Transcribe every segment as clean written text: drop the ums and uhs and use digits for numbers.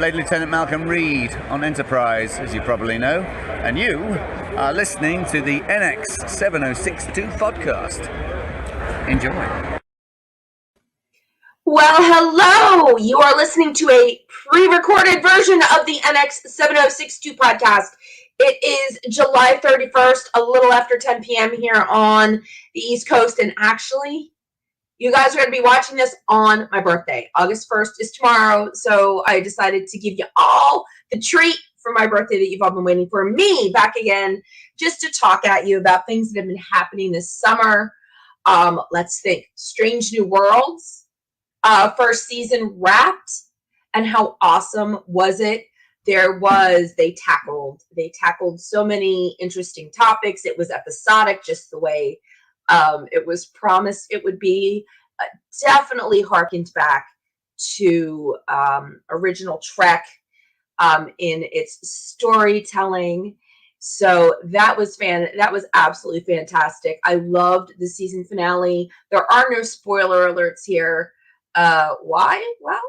Blade Lieutenant Malcolm Reed on Enterprise, as you probably know, and you are listening to the NX 7062 podcast. Enjoy. Well, hello! You are listening to a pre-recorded version of the NX 7062 podcast. It is July 31st, a little after 10 p.m. here on the East Coast, and actually, you guys are going to be watching this on my birthday. August 1st is tomorrow, so I decided to give you all the treat for my birthday that you've all been waiting for. Me back again, just to talk at you about things that have been happening this summer. Let's think. Strange New Worlds. First season wrapped, and how awesome was it? They tackled so many interesting topics. It was episodic, just the way it was promised it would be. Definitely harkened back to original Trek in its storytelling. So that was absolutely fantastic. I loved the season finale. There are no spoiler alerts here. Why? Well,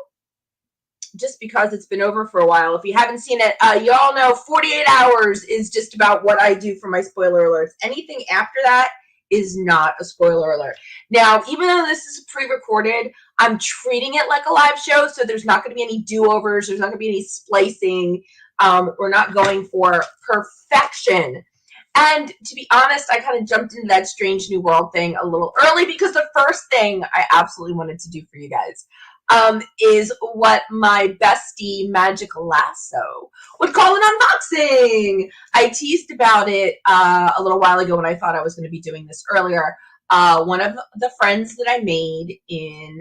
just because it's been over for a while. If you haven't seen it, y'all know 48 hours is just about what I do for my spoiler alerts. Anything after that is not a spoiler alert. Now, even though this is pre-recorded, I'm treating it like a live show, so there's not going to be any do-overs. There's not going to be any splicing. We're not going for perfection. And to be honest, I kind of jumped into that Strange New World thing a little early because the first thing I absolutely wanted to do for you guys is what my bestie Magic Lasso would call an unboxing. I teased about it a little while ago when I thought I was going to be doing this earlier. One of the friends that I made in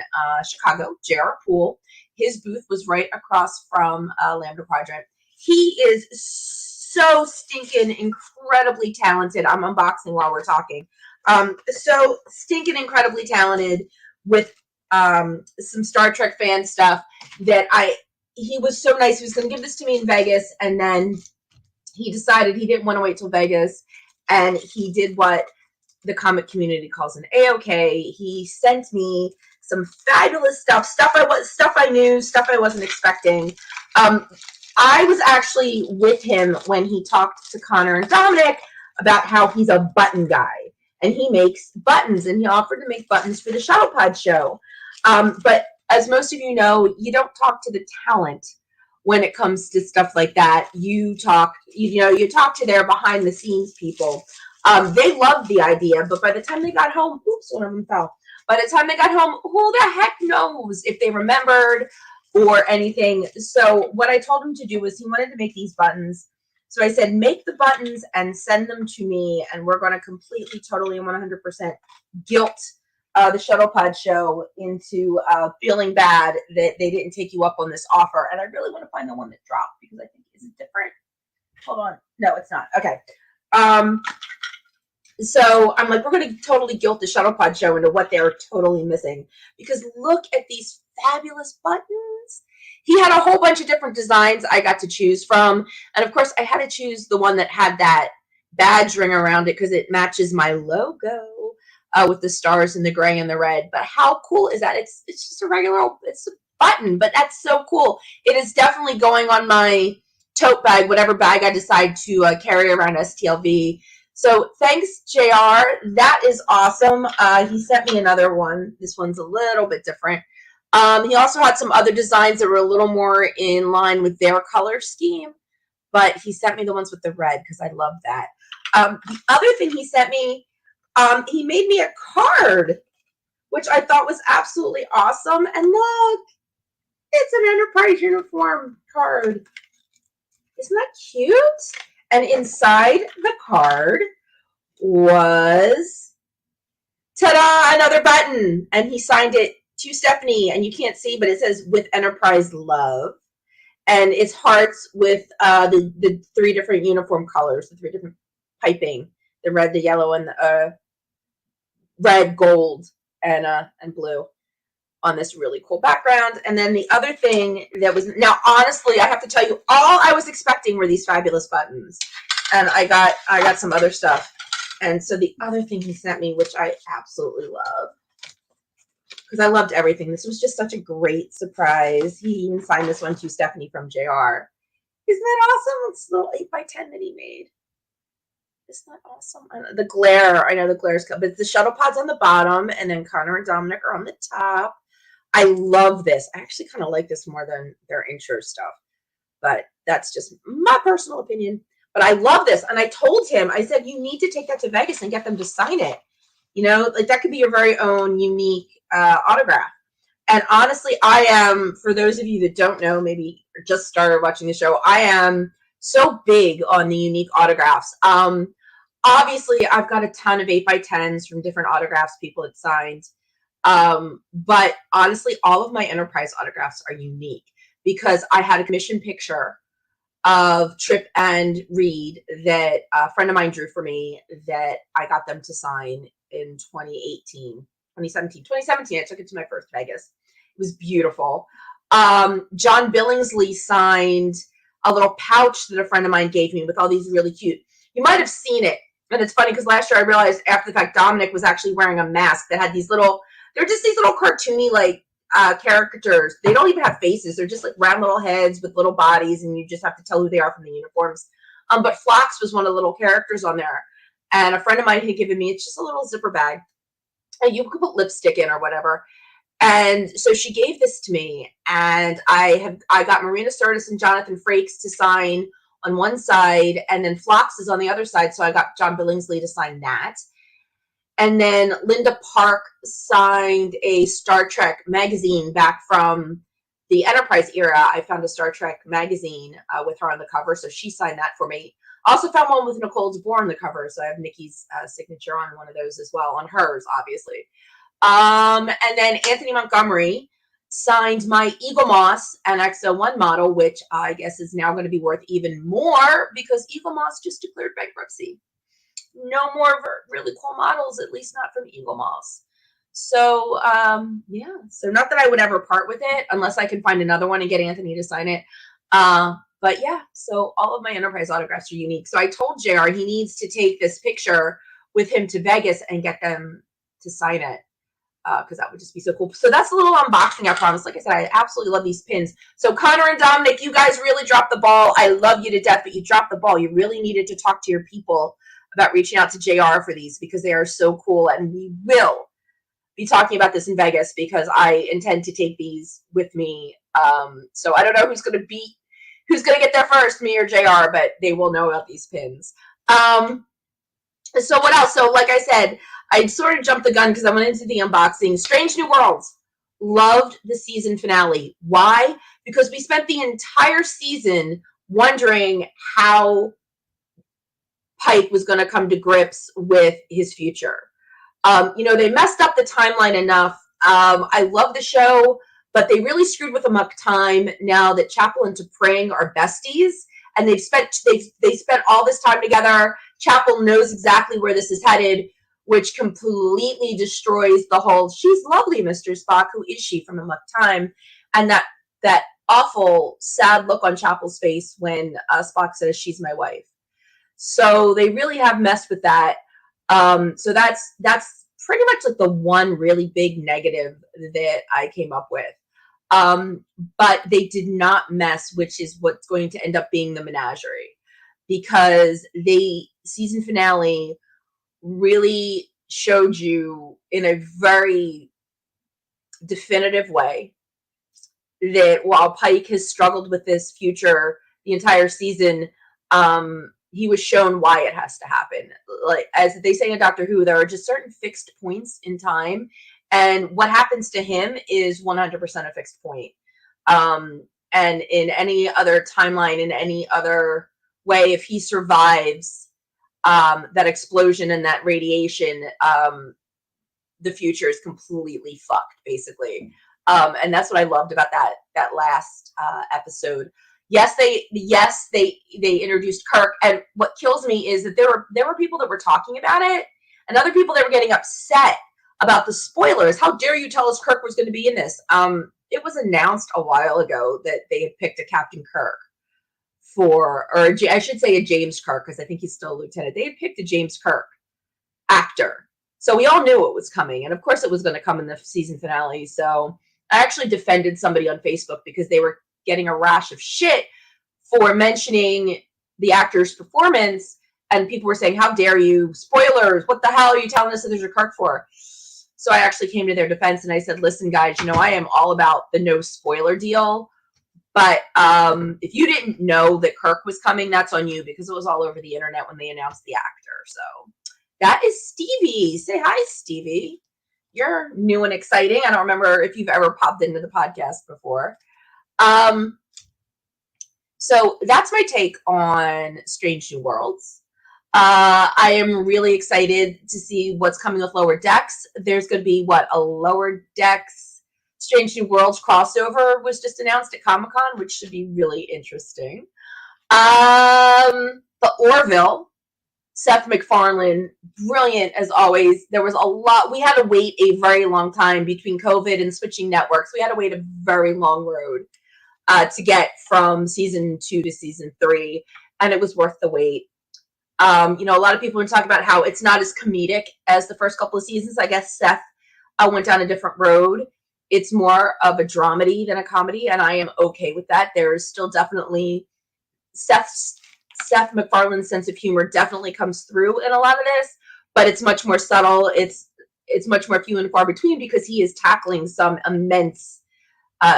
Chicago, J.R. Poole, his booth was right across from Lambda Quadrant. He is so stinking incredibly talented. I'm unboxing while we're talking. So stinking incredibly talented with some Star Trek fan stuff that he was so nice. He was going to give this to me in Vegas, and then he decided he didn't want to wait till Vegas, and he did what the comic community calls an A-OK. He sent me some fabulous stuff I knew, stuff I wasn't expecting. I was actually with him when he talked to Connor and Dominic about how he's a button guy, and he makes buttons, and he offered to make buttons for the Shuttlepod show. But as most of you know, you don't talk to the talent when it comes to stuff like that. You talk to their behind the scenes people. They loved the idea, but by the time they got home, one of them fell. By the time they got home, who the heck knows if they remembered or anything. So what I told him to do was he wanted to make these buttons. So I said, make the buttons and send them to me, and we're going to completely, totally, and 100% guilt the Shuttlepod show into feeling bad that they didn't take you up on this offer. And I really want to find the one that dropped because I think is it different. Hold on. No, it's not. Okay. So I'm like, we're going to totally guilt the Shuttlepod show into what they're totally missing, because look at these fabulous buttons. He had a whole bunch of different designs I got to choose from. And of course I had to choose the one that had that badge ring around it because it matches my logo with the stars and the gray and the red. But how cool is that? It's just it's a button, but that's so cool. It is definitely going on my tote bag, whatever bag I decide to carry around STLV. So thanks, JR. That is awesome. He sent me another one. This one's a little bit different. He also had some other designs that were a little more in line with their color scheme, but he sent me the ones with the red because I love that. The other thing he sent me, he made me a card, which I thought was absolutely awesome. And look, it's an Enterprise uniform card. Isn't that cute? And inside the card was, ta-da, another button. And he signed it to Stephanie, and you can't see, but it says with Enterprise love. And it's hearts with the three different uniform colors, the three different piping, the red, the yellow, and the red, gold, and blue on this really cool background. And then the other thing that was, now honestly, I have to tell you, all I was expecting were these fabulous buttons. And I got some other stuff. And so the other thing he sent me, which I absolutely love, because I loved everything. This was just such a great surprise. He even signed this one to Stephanie from JR. Isn't that awesome? It's a little 8x10 that he made. Isn't that awesome? The glare, I know the glare's cut, but the shuttle pod's on the bottom, and then Connor and Dominic are on the top. I love this. I actually kind of like this more than their intro stuff, but that's just my personal opinion. But I love this, and I told him, I said, you need to take that to Vegas and get them to sign it. You know, like that could be your very own unique autograph. And honestly, I am, for those of you that don't know, maybe just started watching the show, I am so big on the unique autographs. Obviously, I've got a ton of 8x10s from different autographs people had signed. But honestly, all of my Enterprise autographs are unique because I had a commission picture of Trip and Reed that a friend of mine drew for me that I got them to sign in 2017. I took it to my first Vegas. It was beautiful. John Billingsley signed a little pouch that a friend of mine gave me with all these really cute. You might have seen it. And it's funny because last year I realized after the fact Dominic was actually wearing a mask that had these little, they're just these little cartoony like caricatures. They don't even have faces. They're just like round little heads with little bodies, and you just have to tell who they are from the uniforms. But Phlox was one of the little characters on there. And a friend of mine had given me, it's just a little zipper bag. And you could put lipstick in or whatever. And so she gave this to me, and I got Marina Sirtis and Jonathan Frakes to sign on one side, and then Phlox is on the other side, so I got John Billingsley to sign that. And then Linda Park signed a Star Trek magazine back from the Enterprise era. I found a Star Trek magazine with her on the cover, so she signed that for me. I also found one with Nicole DeBoer on the cover, so I have Nikki's signature on one of those as well, on hers, obviously. And then Anthony Montgomery signed my Eaglemoss NX-01 model, which I guess is now going to be worth even more because Eaglemoss just declared bankruptcy. No more really cool models, at least not from Eaglemoss. So, yeah. So not that I would ever part with it unless I can find another one and get Anthony to sign it. But yeah, so all of my Enterprise autographs are unique. So I told JR he needs to take this picture with him to Vegas and get them to sign it. Because that would just be so cool. So that's a little unboxing, I promise. Like I said, I absolutely love these pins. So Connor and Dominic, you guys really dropped the ball. I love you to death, but you dropped the ball. You really needed to talk to your people about reaching out to JR for these because they are so cool. And we will be talking about this in Vegas because I intend to take these with me. So I don't know who's going to get there first, me or JR, but they will know about these pins. So what else? So like I said, I sort of jumped the gun because I went into the unboxing. Strange New Worlds. Loved the season finale. Why? Because we spent the entire season wondering how Pike was going to come to grips with his future. They messed up the timeline enough. I love the show, but they really screwed with Amok Time now that Chapel and T'Pring are besties, and they spent all this time together. Chapel knows exactly where this is headed, which completely destroys the whole, she's lovely, Mr. Spock, who is she from Amok Time? And that awful, sad look on Chapel's face when Spock says, she's my wife. So they really have messed with that. So that's pretty much like the one really big negative that I came up with. But they did not mess, which is what's going to end up being the menagerie. Because the season finale really showed you in a very definitive way that while Pike has struggled with this future the entire season, he was shown why it has to happen. Like, as they say in Doctor Who, there are just certain fixed points in time, and what happens to him is 100% a fixed point. And in any other timeline, in any other way, if he survives that explosion and that radiation, the future is completely fucked, basically. And that's what I loved about that last episode. Yes, they introduced Kirk, and what kills me is that there were people that were talking about it, and other people that were getting upset about the spoilers. How dare you tell us Kirk was going to be in this? It was announced a while ago that they had picked a Captain Kirk I should say a James Kirk, because I think he's still a lieutenant. They had picked a James Kirk actor So we all knew it was coming. And of course it was going to come in the season finale. So I actually defended somebody on Facebook because they were getting a rash of shit for mentioning the actor's performance. And people were saying, how dare you? Spoilers. What the hell are you telling us that there's a Kirk for? So I actually came to their defense and I said, listen, guys, I am all about the no spoiler deal. But if you didn't know that Kirk was coming, that's on you, because it was all over the internet when they announced the actor. So that is Stevie. Say hi, Stevie. You're new and exciting. I don't remember if you've ever popped into the podcast before. So that's my take on Strange New Worlds. I am really excited to see what's coming with Lower Decks. There's going to be, a Lower Decks Strange New Worlds crossover was just announced at Comic-Con, which should be really interesting. The Orville, Seth MacFarlane, brilliant as always. There was a lot. We had to wait a very long time between COVID and switching networks. We had to wait a very long road to get from season 2 to season 3, and it was worth the wait. A lot of people are talking about how it's not as comedic as the first couple of seasons. I guess Seth went down a different road. It's more of a dramedy than a comedy, and I am okay with that. There's still definitely Seth MacFarlane's sense of humor definitely comes through in a lot of this, but it's much more subtle. It's much more few and far between, because he is tackling some immense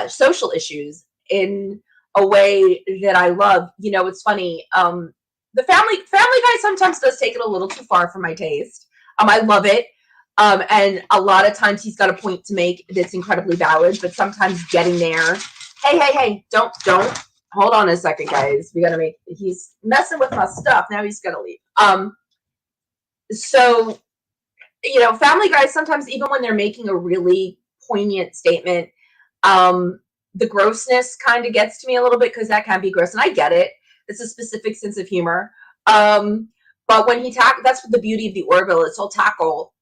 social issues in a way that I love. It's funny. The Family Guy sometimes does take it a little too far for my taste. I love it. And a lot of times he's got a point to make that's incredibly valid, but sometimes getting there. Hey, don't. Hold on a second, guys. He's messing with my stuff. Now he's gonna leave. So, Family Guy, sometimes even when they're making a really poignant statement, the grossness kind of gets to me a little bit, because that can be gross, and I get it. It's a specific sense of humor. But when that's the beauty of the Orville.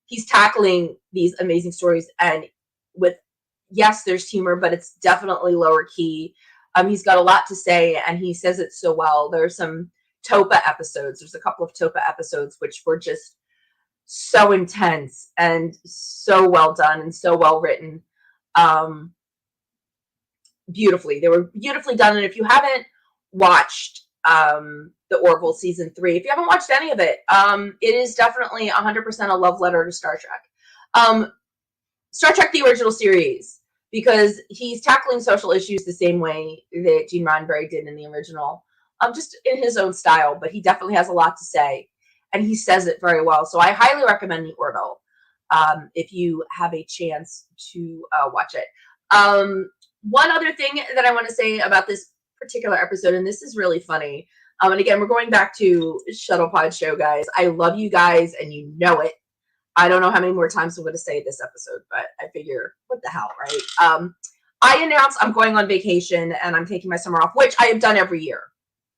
He's tackling these amazing stories, and yes, there's humor, but it's definitely lower key. He's got a lot to say, and he says it so well. There's some Topa episodes. There's a couple of Topa episodes which were just so intense and so well done and so well written. Beautifully. They were beautifully done. And if you haven't watched the Orville season 3, if you haven't watched any of it, it is definitely 100% a love letter to Star Trek. Star Trek, the original series, because he's tackling social issues the same way that Gene Roddenberry did in the original, just in his own style, but he definitely has a lot to say, and he says it very well. So I highly recommend the Orville if you have a chance to watch it. One other thing that I want to say about this particular episode, and this is really funny, and again, we're going back to Shuttlepod Show, guys. I love you guys, and you know it. I don't know how many more times I'm going to say this episode, but I figure, what the hell, right? I announced I'm going on vacation, and I'm taking my summer off, which I have done every year.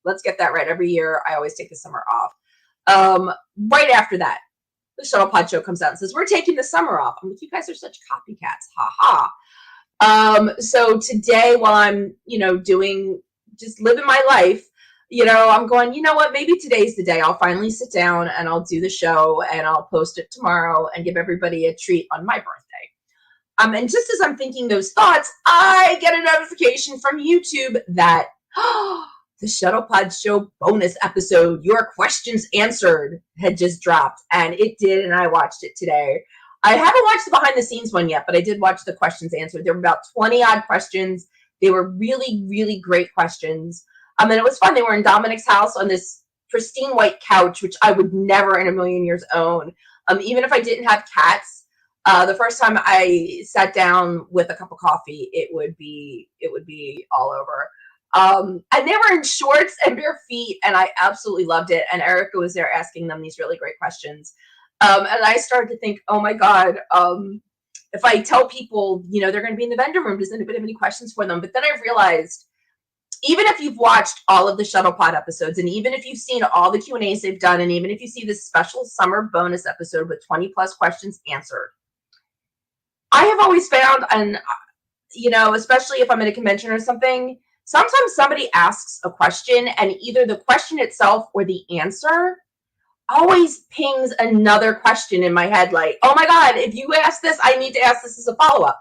Let's get that right. Every year, I always take the summer off. Right after that, the Shuttlepod Show comes out and says, we're taking the summer off. I'm like, you guys are such copycats. Ha ha. So today, while I'm, just living my life, I'm going, you know what, maybe today's the day I'll finally sit down and I'll do the show and I'll post it tomorrow and give everybody a treat on my birthday. And just as I'm thinking those thoughts, I get a notification from YouTube that the Shuttlepod Show bonus episode, Your Questions Answered, had just dropped. And it did, and I watched it today. I haven't watched the behind the scenes one yet, but I did watch the questions answered. There were about 20 odd questions. They were really, really great questions. And it was fun. They were in Dominic's house on this pristine white couch, which I would never in a million years own. Even if I didn't have cats, the first time I sat down with a cup of coffee, it would be all over. And they were in shorts and bare feet, and I absolutely loved it. And Erica was there asking them these really great questions. And I started to think, oh my God, if I tell people, they're going to be in the vendor room, does anybody have any questions for them? But then I realized, even if you've watched all of the Shuttlepod episodes, and even if you've seen all the Q&As they've done, and even if you see this special summer bonus episode with 20 plus questions answered, I have always found, and especially if I'm at a convention or something, sometimes somebody asks a question, and either the question itself or the answer always pings another question in my head, like, oh my God, if you ask this, I need to ask this as a follow-up.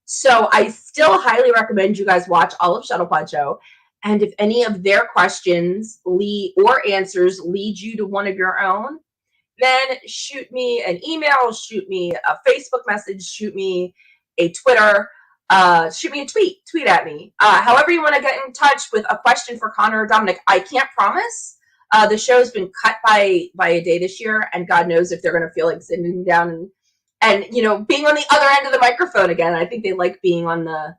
So I still highly recommend you guys watch all of Shuttlepod Show. And if any of their questions or answers lead you to one of your own, then shoot me an email, shoot me a Facebook message, shoot me a Twitter, shoot me a tweet at me. However you want to get in touch with a question for Connor or Dominic. I can't promise. The show's been cut by a day this year, and God knows if they're going to feel like sitting down and being on the other end of the microphone again. I think they like being on the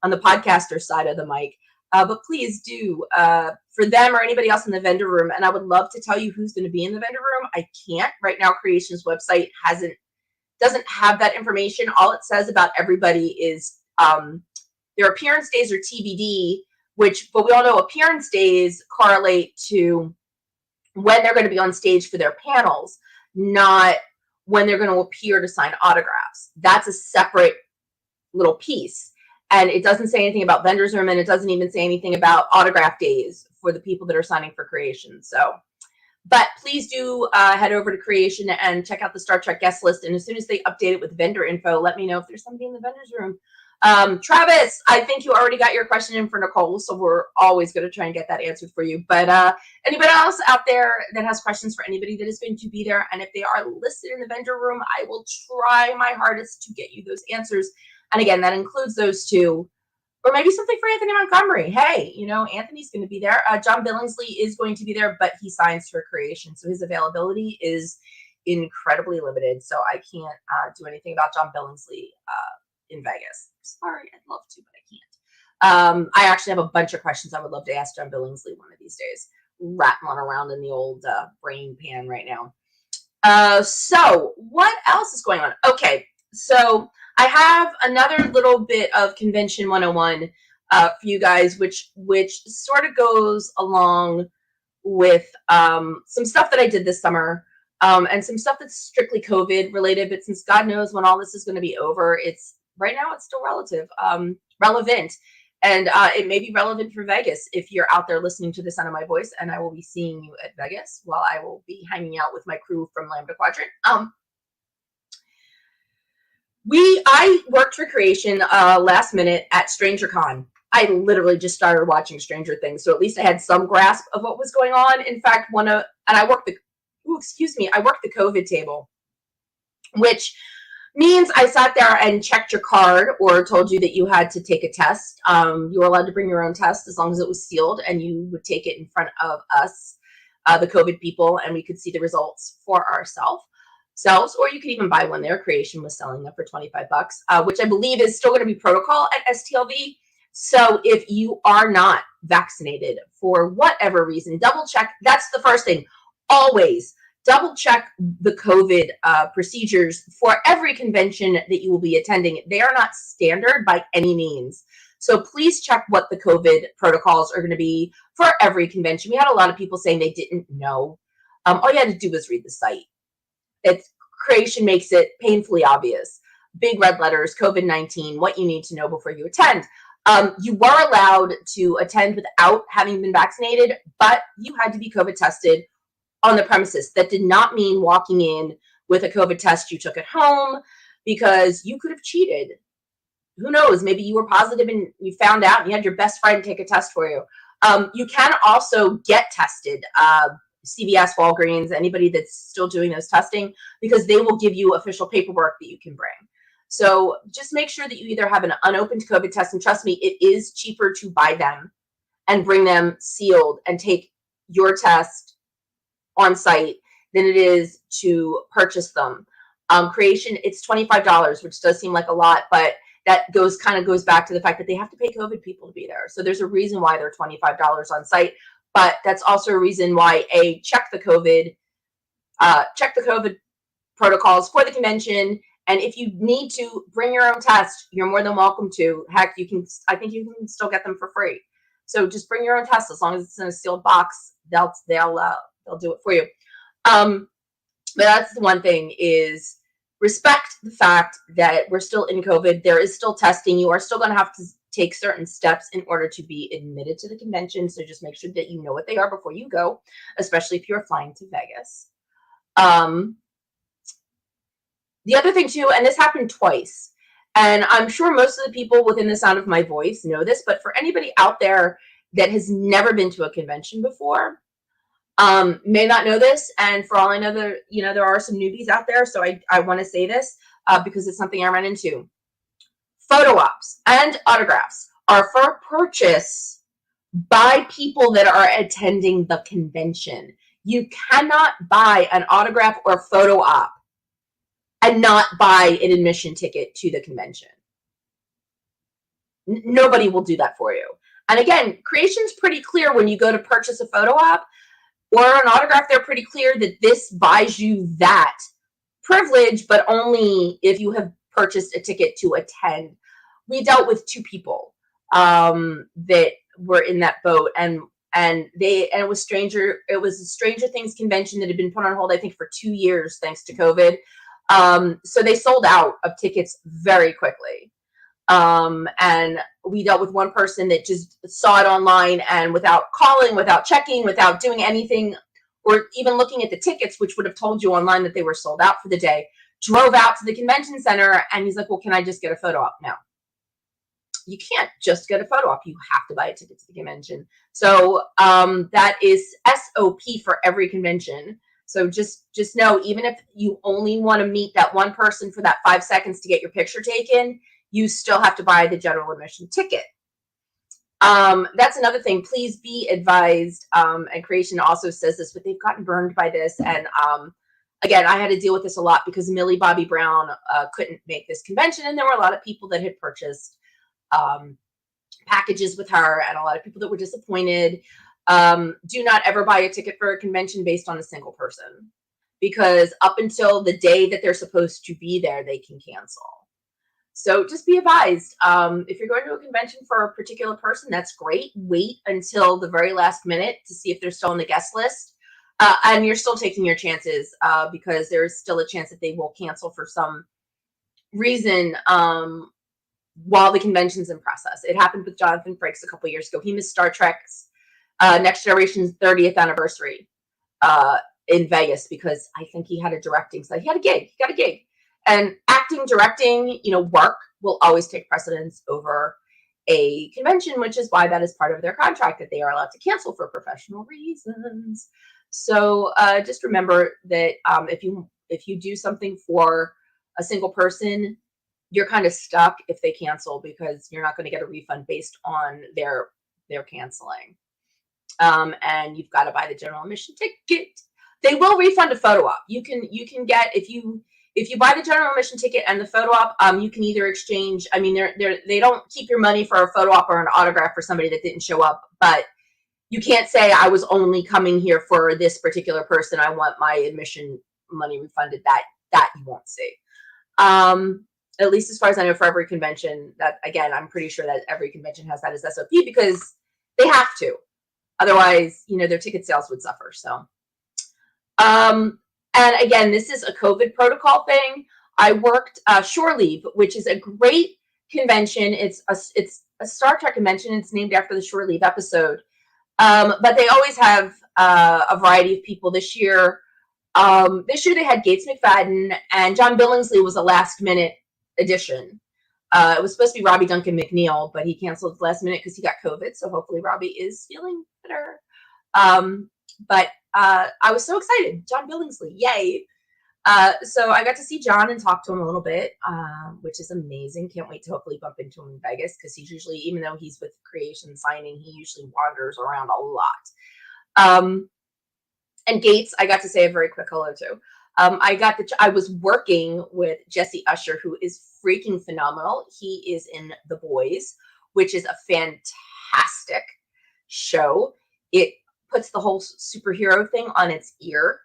podcaster side of the mic. But please do, for them or anybody else in the vendor room. And I would love to tell you who's going to be in the vendor room. I can't right now. Creation's website doesn't have that information. All it says about everybody is their appearance days are TBD, but we all know appearance days correlate to when they're going to be on stage for their panels, not when they're going to appear to sign autographs. That's a separate little piece. And it doesn't say anything about vendors room, and it doesn't even say anything about autograph days for the people that are signing for Creation. So, but please do head over to Creation and check out the Star Trek guest list. And as soon as they update it with vendor info, let me know if there's somebody in the vendors room. Travis, I think you already got your question in for Nicole, so we're always going to try and get that answered for you. But anybody else out there that has questions for anybody that is going to be there, and if they are listed in the vendor room, I will try my hardest to get you those answers. And again, that includes those two, or maybe something for Anthony Montgomery. Hey, Anthony's going to be there. John Billingsley is going to be there, but he signs for Creation, so his availability is incredibly limited. So I can't do anything about John Billingsley in Vegas. Sorry, I'd love to, but I can't. I actually have a bunch of questions I would love to ask John Billingsley one of these days. Rattling around in the old brain pan right now. So what else is going on? Okay, so I have another little bit of Convention 101 for you guys, which sort of goes along with some stuff that I did this summer, and some stuff that's strictly COVID related. But since God knows when all this is going to be over, right now it's still relevant, and it may be relevant for Vegas if you're out there listening to the sound of my voice. And I will be seeing you at Vegas while I will be hanging out with my crew from Lambda Quadrant. I worked for Creation last minute at StrangerCon. I literally just started watching Stranger Things, so at least I had some grasp of what was going on. In fact, I worked the COVID table, which means I sat there and checked your card or told you that you had to take a test. You were allowed to bring your own test as long as it was sealed, and you would take it in front of us, the COVID people, and we could see the results for ourselves, or you could even buy one there. Creation was selling them for $25, which I believe is still going to be protocol at STLV. So if you are not vaccinated for whatever reason, double check. That's the first thing. Always double check the COVID procedures for every convention that you will be attending. They are not standard by any means. So please check what the COVID protocols are going to be for every convention. We had a lot of people saying they didn't know. All you had to do was read the site. Creation makes it painfully obvious. Big red letters, COVID-19, what you need to know before you attend. You were allowed to attend without having been vaccinated, but you had to be COVID tested on the premises. That did not mean walking in with a COVID test you took at home, because you could have cheated. Who knows? Maybe you were positive and you found out and you had your best friend take a test for you. You can also get tested. CVS, Walgreens, anybody that's still doing those testing, because they will give you official paperwork that you can bring. So just make sure that you either have an unopened COVID test, and trust me, it is cheaper to buy them and bring them sealed and take your test on site than it is to purchase them. Creation, it's $25, which does seem like a lot, but that goes back to the fact that they have to pay COVID people to be there. So there's a reason why they're $25 on site. But that's also a reason why check the COVID protocols for the convention. And if you need to bring your own test, you're more than welcome to. Heck, I think you can still get them for free. So just bring your own test, as long as it's in a sealed box. They'll do it for you. But that's the one thing, is respect the fact that we're still in COVID. There is still testing. You are still going to have to take certain steps in order to be admitted to the convention. So just make sure that you know what they are before you go, especially if you're flying to Vegas. The other thing too, and this happened twice, and I'm sure most of the people within the sound of my voice know this, but for anybody out there that has never been to a convention before, may not know this, and for all I know, there are some newbies out there, so I want to say this because it's something I run into. Photo ops and autographs are for purchase by people that are attending the convention. You cannot buy an autograph or photo op and not buy an admission ticket to the convention. Nobody will do that for you. And again, Creation's pretty clear when you go to purchase a photo op or an autograph, they're pretty clear that this buys you that privilege, but only if you have purchased a ticket to attend. We dealt with two people that were in that boat, and it was Stranger Things convention that had been put on hold, I think, for 2 years thanks to COVID. So they sold out of tickets very quickly. And we dealt with one person that just saw it online and without calling, without checking, without doing anything, or even looking at the tickets, which would have told you online that they were sold out for the day, drove out to the convention center, and he's like, well, can I just get a photo op? No. You can't just get a photo op. You have to buy a ticket to the convention. So that is SOP for every convention. So just know, even if you only want to meet that one person for that 5 seconds to get your picture taken, you still have to buy the general admission ticket. That's another thing. Please be advised. And Creation also says this, but they've gotten burned by this. And again, I had to deal with this a lot because Millie Bobby Brown couldn't make this convention, and there were a lot of people that had purchased packages with her, and a lot of people that were disappointed. Do not ever buy a ticket for a convention based on a single person, because up until the day that they're supposed to be there, they can cancel. So just be advised. If you're going to a convention for a particular person, that's great. Wait until the very last minute to see if they're still on the guest list. And you're still taking your chances because there's still a chance that they will cancel for some reason while the convention's in process. It happened with Jonathan Frakes a couple years ago. He missed Star Trek's Next Generation's 30th anniversary in Vegas because I think he had a directing. So he had a gig. He got a gig. And acting, directing, work will always take precedence over a convention, which is why that is part of their contract, that they are allowed to cancel for professional reasons. So just remember that if you do something for a single person, you're kind of stuck if they cancel, because you're not going to get a refund based on their canceling. And you've got to buy the general admission ticket. They will refund a photo op. You can get, if you buy the general admission ticket and the photo op, you can either exchange. I mean, they don't keep your money for a photo op or an autograph for somebody that didn't show up, but you can't say, I was only coming here for this particular person, I want my admission money refunded. That you won't see. At least as far as I know, for every convention. That, again, I'm pretty sure that every convention has that as SOP because they have to. Otherwise, their ticket sales would suffer. So, and again, this is a COVID protocol thing. I worked Shore Leave, which is a great convention. It's a Star Trek convention. It's named after the Shore Leave episode. But they always have a variety of people. This year they had Gates McFadden, and John Billingsley was a last-minute addition. It was supposed to be Robbie Duncan McNeil, but he canceled last minute because he got COVID. So hopefully Robbie is feeling better. But I was so excited. John Billingsley, yay. So I got to see John and talk to him a little bit, which is amazing. Can't wait to hopefully bump into him in Vegas, because he's usually, even though he's with Creation signing, he usually wanders around a lot. And Gates, I got to say a very quick hello to. I was working with Jesse Usher, who is freaking phenomenal. He is in The Boys, which is a fantastic show. It puts the whole superhero thing on its ear.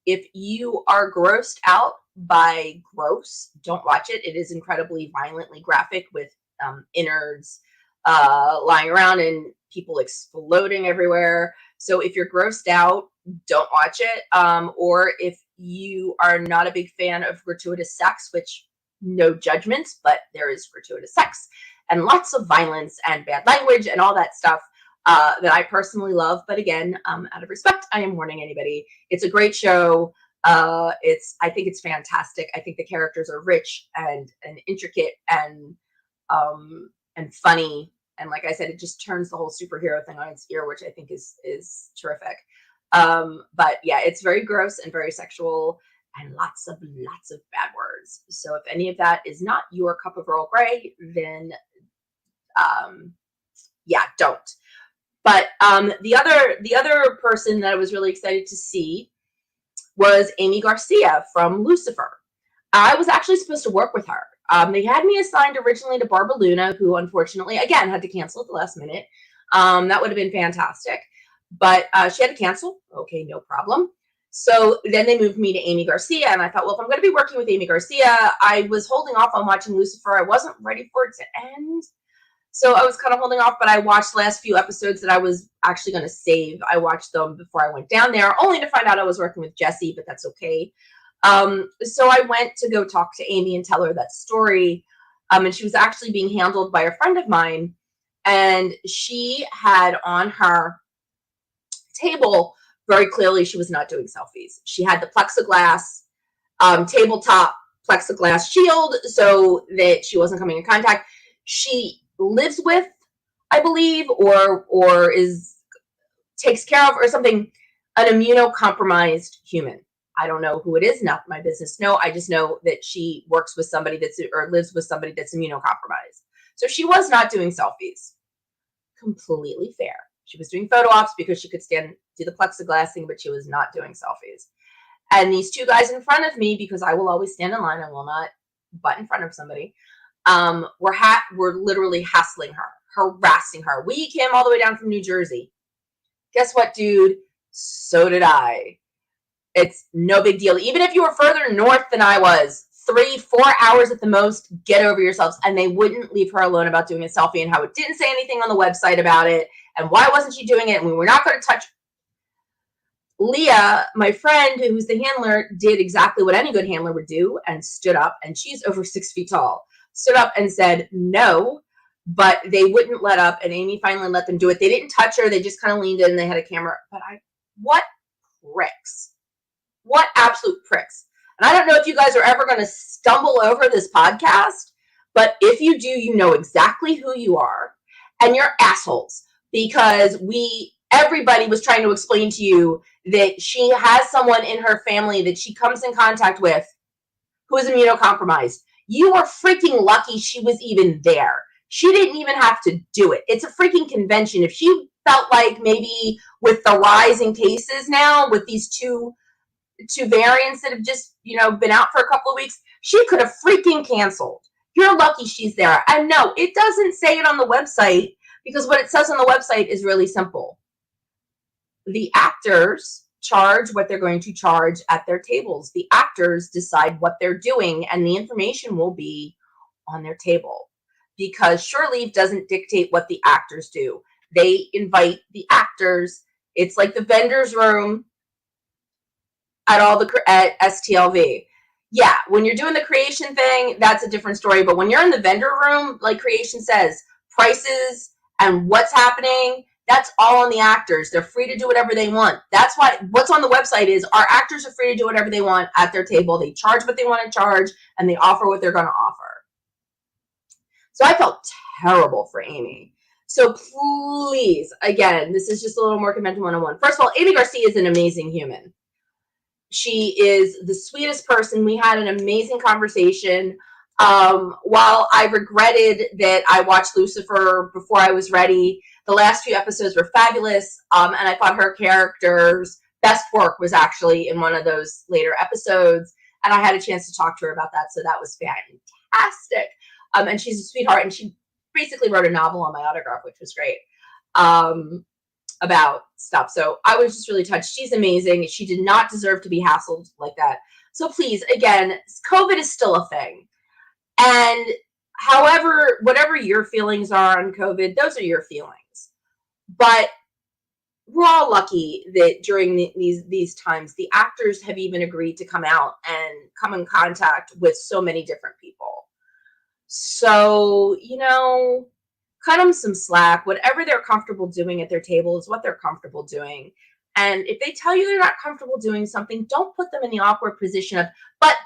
If you are grossed out by gross, don't watch it. It is incredibly violently graphic, with innards lying around and people exploding everywhere. So if you're grossed out, don't watch it. Or if you are not a big fan of gratuitous sex, which no judgments, but there is gratuitous sex, and lots of violence and bad language and all that stuff that I personally love. But again, out of respect, I am warning anybody. It's a great show. I think it's fantastic. I think the characters are rich and intricate and funny. And like I said, it just turns the whole superhero thing on its ear, which I think is terrific. But yeah, it's very gross and very sexual and lots of bad words. So if any of that is not your cup of Earl Grey, then yeah, don't. But the other person that I was really excited to see was Aimee Garcia from Lucifer. I was actually supposed to work with her. They had me assigned originally to Barbara Luna, who unfortunately, again, had to cancel at the last minute. That would have been fantastic. But she had to cancel. Okay, no problem. So then they moved me to Aimee Garcia, and I thought, well, if I'm going to be working with Aimee Garcia, I was holding off on watching Lucifer. I wasn't ready for it to end. So I was kind of holding off, but I watched the last few episodes that I was actually going to save. I watched them before I went down there, only to find out I was working with Jesse, but that's okay. So I went to go talk to Aimee and tell her that story. And she was actually being handled by a friend of mine. And she had on her table, very clearly, she was not doing selfies. She had the plexiglass, tabletop plexiglass shield so that she wasn't coming in contact. She lives with, I believe, or takes care of or something, an immunocompromised human. I don't know who it is, not my business. No, I just know that she works with somebody or lives with somebody that's immunocompromised. So she was not doing selfies. Completely fair. She was doing photo ops because she could do the plexiglass thing, but she was not doing selfies. And these two guys in front of me, because I will always stand in line, I will not butt in front of somebody, were literally hassling her, harassing her. We came all the way down from New Jersey. Guess what, dude? So did I. It's no big deal. Even if you were further north than I was, 3-4 hours at the most, get over yourselves. And they wouldn't leave her alone about doing a selfie and how it didn't say anything on the website about it and why wasn't she doing it, and we were not going to touch. Leah, my friend, who's the handler, did exactly what any good handler would do and stood up, and she's over 6 feet tall, stood up and said no, but they wouldn't let up, and Aimee finally let them do it. They didn't touch her. They just kind of leaned in and they had a camera. But what pricks. What absolute pricks. And I don't know if you guys are ever going to stumble over this podcast, but if you do, you know exactly who you are, and you're assholes, because everybody was trying to explain to you that she has someone in her family that she comes in contact with who is immunocompromised. You were freaking lucky she was even there. She didn't even have to do it. It's a freaking convention. If she felt like maybe with the rising cases now, with these two variants that have just, been out for a couple of weeks, she could have freaking canceled. You're lucky she's there. And no, it doesn't say it on the website, because what it says on the website is really simple. The actors charge what they're going to charge at their tables. The actors decide what they're doing, and the information will be on their table, because Shore Leave doesn't dictate what the actors do. They invite the actors. It's like the vendor's room at STLV. Yeah, when you're doing the creation thing, that's a different story. But when you're in the vendor room, like creation says, prices and what's happening, that's all on the actors. They're free to do whatever they want. That's why what's on the website is our actors are free to do whatever they want at their table. They charge what they want to charge, and they offer what they're going to offer. So I felt terrible for Aimee. So please, again, this is just a little more convention 101. First of all, Aimee Garcia is an amazing human. She is the sweetest person. We had an amazing conversation. While I regretted that I watched Lucifer before I was ready, the last few episodes were fabulous. And I thought her character's best work was actually in one of those later episodes. And I had a chance to talk to her about that. So that was fantastic. And she's a sweetheart. And she basically wrote a novel on my autograph, which was great. About stuff. So I was just really touched. She's amazing. She did not deserve to be hassled like that. So please, again, COVID is still a thing. And however, whatever your feelings are on COVID, those are your feelings. But we're all lucky that during these times, the actors have even agreed to come out and come in contact with so many different people. So, cut them some slack. Whatever they're comfortable doing at their table is what they're comfortable doing. And if they tell you they're not comfortable doing something, don't put them in the awkward position of, but.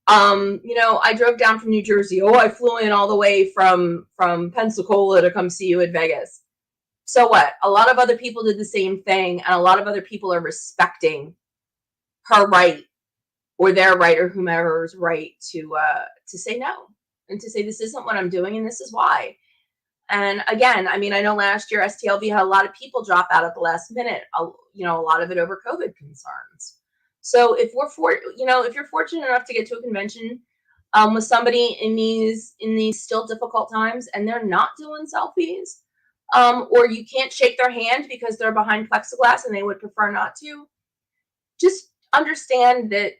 I drove down from New Jersey. Oh, I flew in all the way from Pensacola to come see you at Vegas. So what? A lot of other people did the same thing, and a lot of other people are respecting her right or their right or whomever's right to say no and to say this isn't what I'm doing and this is why. And again, I mean, I know last year STLV had a lot of people drop out at the last minute. A lot of it over COVID concerns. So if you're fortunate enough to get to a convention with somebody in these still difficult times and they're not doing selfies, or you can't shake their hand because they're behind plexiglass and they would prefer not to, just understand that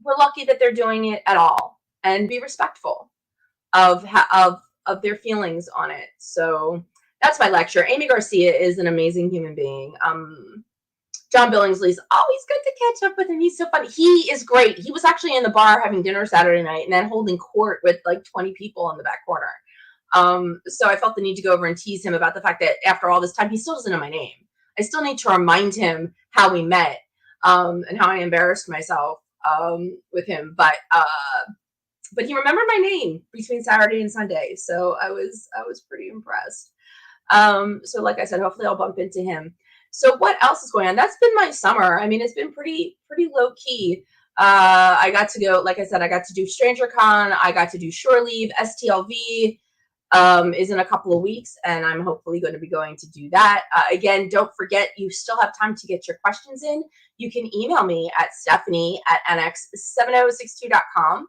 we're lucky that they're doing it at all and be respectful of their feelings on it. So that's my lecture. Amy Garcia is an amazing human being. John Billingsley's always good to catch up with him. He's so funny. He is great. He was actually in the bar having dinner Saturday night and then holding court with like 20 people in the back corner. So I felt the need to go over and tease him about the fact that after all this time, he still doesn't know my name. I still need to remind him how we met, and how I embarrassed myself with him. But he remembered my name between Saturday and Sunday, so I was pretty impressed. So like I said, hopefully I'll bump into him. So what else is going on? That's been my summer. I mean, it's been pretty low key. I got to go, like I said, I got to do StrangerCon. I got to do Shore Leave. STLV is in a couple of weeks, and I'm hopefully going to be going to do that. Again, don't forget, you still have time to get your questions in. You can email me at stephanie@nx7062.com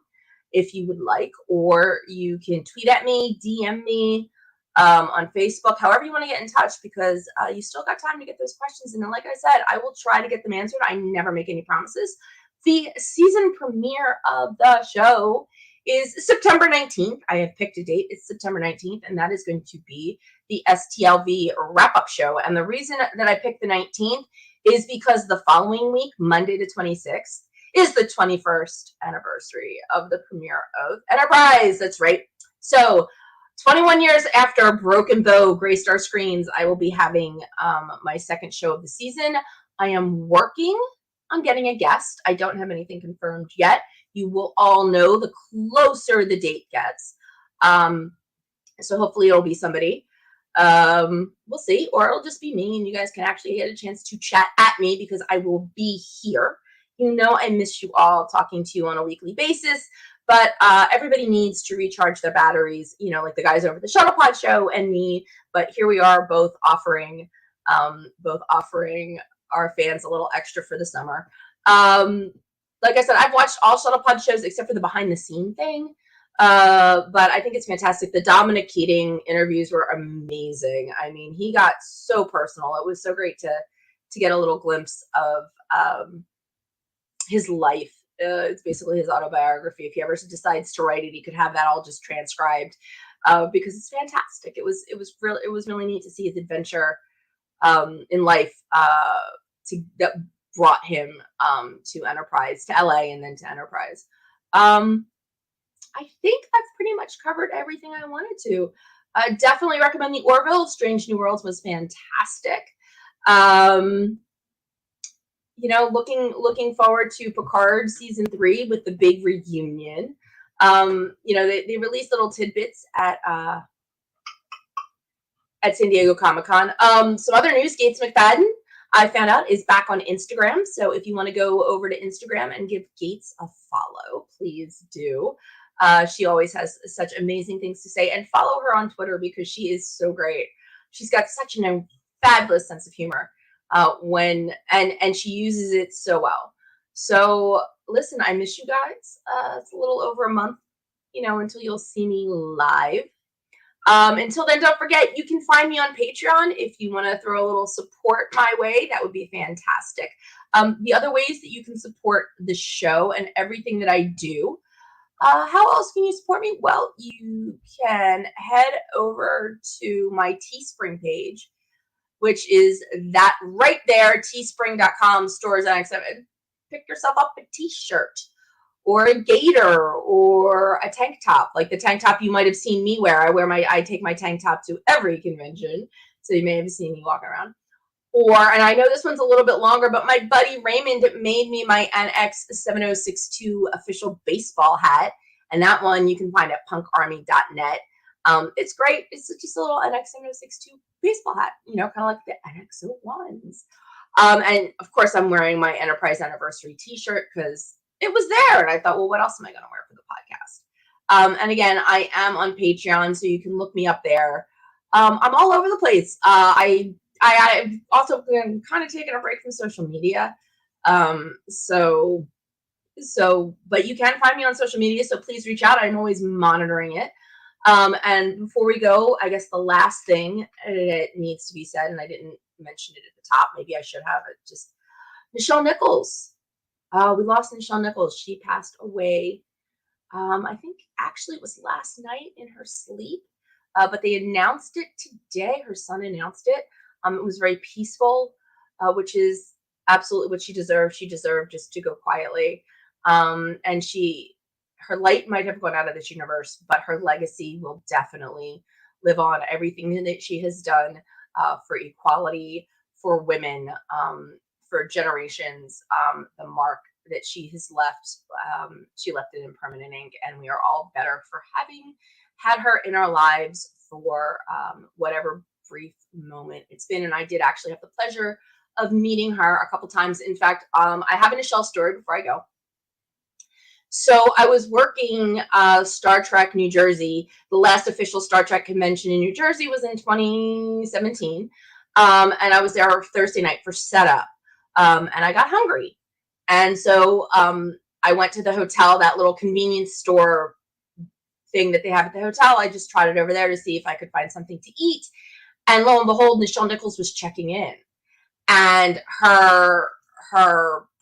if you would like, or you can tweet at me, DM me, on Facebook, however you want to get in touch, because you still got time to get those questions in. And like I said, I will try to get them answered. I never make any promises. The season premiere of the show is September 19th. I have picked a date. It's September 19th, and that is going to be the STLV wrap-up show. And the reason that I picked the 19th is because the following week, Monday the 26th, is the 21st anniversary of the premiere of Enterprise. That's right. So 21 years after Broken Bow graced our screens, I will be having my second show of the season. I am working on getting a guest. I don't have anything confirmed yet. You will all know the closer the date gets. So hopefully it'll be somebody. We'll see. Or it'll just be me, and you guys can actually get a chance to chat at me because I will be here. I miss you all, talking to you on a weekly basis. But everybody needs to recharge their batteries, like the guys over the Shuttlepod show and me. But here we are, both offering our fans a little extra for the summer. Like I said, I've watched all Shuttlepod shows except for the behind the scene thing. But I think it's fantastic. The Dominic Keating interviews were amazing. I mean, he got so personal. It was so great to get a little glimpse of his life. It's basically his autobiography. If he ever decides to write it, he could have that all just transcribed, because it's fantastic. It was really neat to see his adventure in life that brought him to Enterprise, to LA, and then to Enterprise. I think that's pretty much covered everything I wanted to. Definitely recommend the Orville. Strange New Worlds was fantastic. Looking forward to Picard season 3 with the big reunion. They released little tidbits at San Diego Comic-Con. Some other news, Gates McFadden, I found out, is back on Instagram. So if you want to go over to Instagram and give Gates a follow, please do. She always has such amazing things to say, and follow her on Twitter because she is so great. She's got such a fabulous sense of humor. And she uses it so well. So listen, I miss you guys. It's a little over a month, until you'll see me live. Until then, don't forget, you can find me on Patreon if you want to throw a little support my way. That would be fantastic. The other ways that you can support the show and everything that I do. How else can you support me? Well, you can head over to my Teespring page, which is that right there, teespring.com/NX7. Pick yourself up a t-shirt or a gaiter, or a tank top, like the tank top you might have seen me wear. I take my tank top to every convention, so you may have seen me walking around. And I know this one's a little bit longer, but my buddy Raymond made me my NX7062 official baseball hat. And that one you can find at punkarmy.net. It's great. It's just a little NX7062 baseball hat, kind of like the NX01s. And of course, I'm wearing my Enterprise Anniversary t-shirt because it was there. And I thought, well, what else am I going to wear for the podcast? And again, I am on Patreon, so you can look me up there. I'm all over the place. I've also been kind of taking a break from social media. But you can find me on social media, so please reach out. I'm always monitoring it. And before we go, I guess the last thing that needs to be said, and I didn't mention it at the top, maybe I should have it, just Nichelle Nichols. We lost Nichelle Nichols. She passed away. I think actually it was last night in her sleep, but they announced it today. Her son announced it. It was very peaceful, which is absolutely what she deserved. She deserved just to go quietly. And her light might have gone out of this universe, but her legacy will definitely live on. Everything that she has done for equality, for women, for generations, the mark that she has left, she left it in permanent ink, and we are all better for having had her in our lives for whatever brief moment it's been. And I did actually have the pleasure of meeting her a couple times. In fact, I have a Nichelle story before I go. So I was working Star Trek New Jersey. The last official Star Trek convention in New Jersey was in 2017. And I was there Thursday night for setup. And I got hungry. And so I went to the hotel, that little convenience store thing that they have at the hotel. I just trotted over there to see if I could find something to eat. And lo and behold, Nichelle Nichols was checking in, and her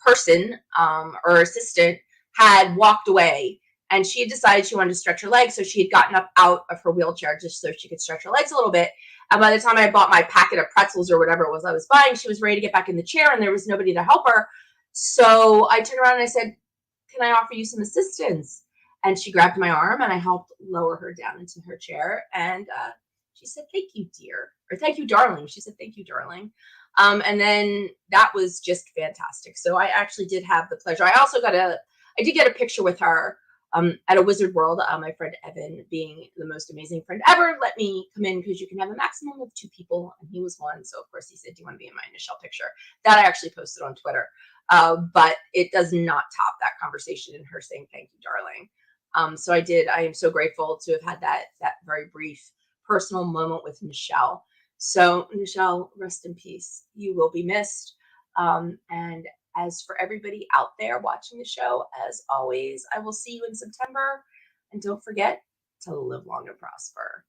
person, or assistant, had walked away, and she had decided she wanted to stretch her legs, so she had gotten up out of her wheelchair just so she could stretch her legs a little bit. And by the time I bought my packet of pretzels or whatever it was I was buying, she was ready to get back in the chair, and there was nobody to help her. So I turned around and I said, "Can I offer you some assistance?" And she grabbed my arm, and I helped lower her down into her chair, and she said, "Thank you, dear," or "Thank you, darling." She said, "Thank you, darling." And then that was just fantastic. So I actually did have the pleasure. I did get a picture with her at a Wizard World. My friend Evan, being the most amazing friend ever, let me come in because you can have a maximum of 2 people, and he was one. So of course he said, "Do you want to be in my Nichelle picture?" That I actually posted on Twitter. But it does not top that conversation and her saying, "Thank you, darling." So I am so grateful to have had that very brief personal moment with Nichelle. So Nichelle, rest in peace. You will be missed. And as for everybody out there watching the show, as always, I will see you in September. And don't forget to live long and prosper.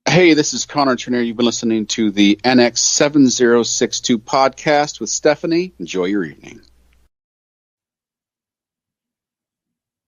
Hey, this is Connor Turner. You've been listening to the NX7062 podcast with Stephanie. Enjoy your evening.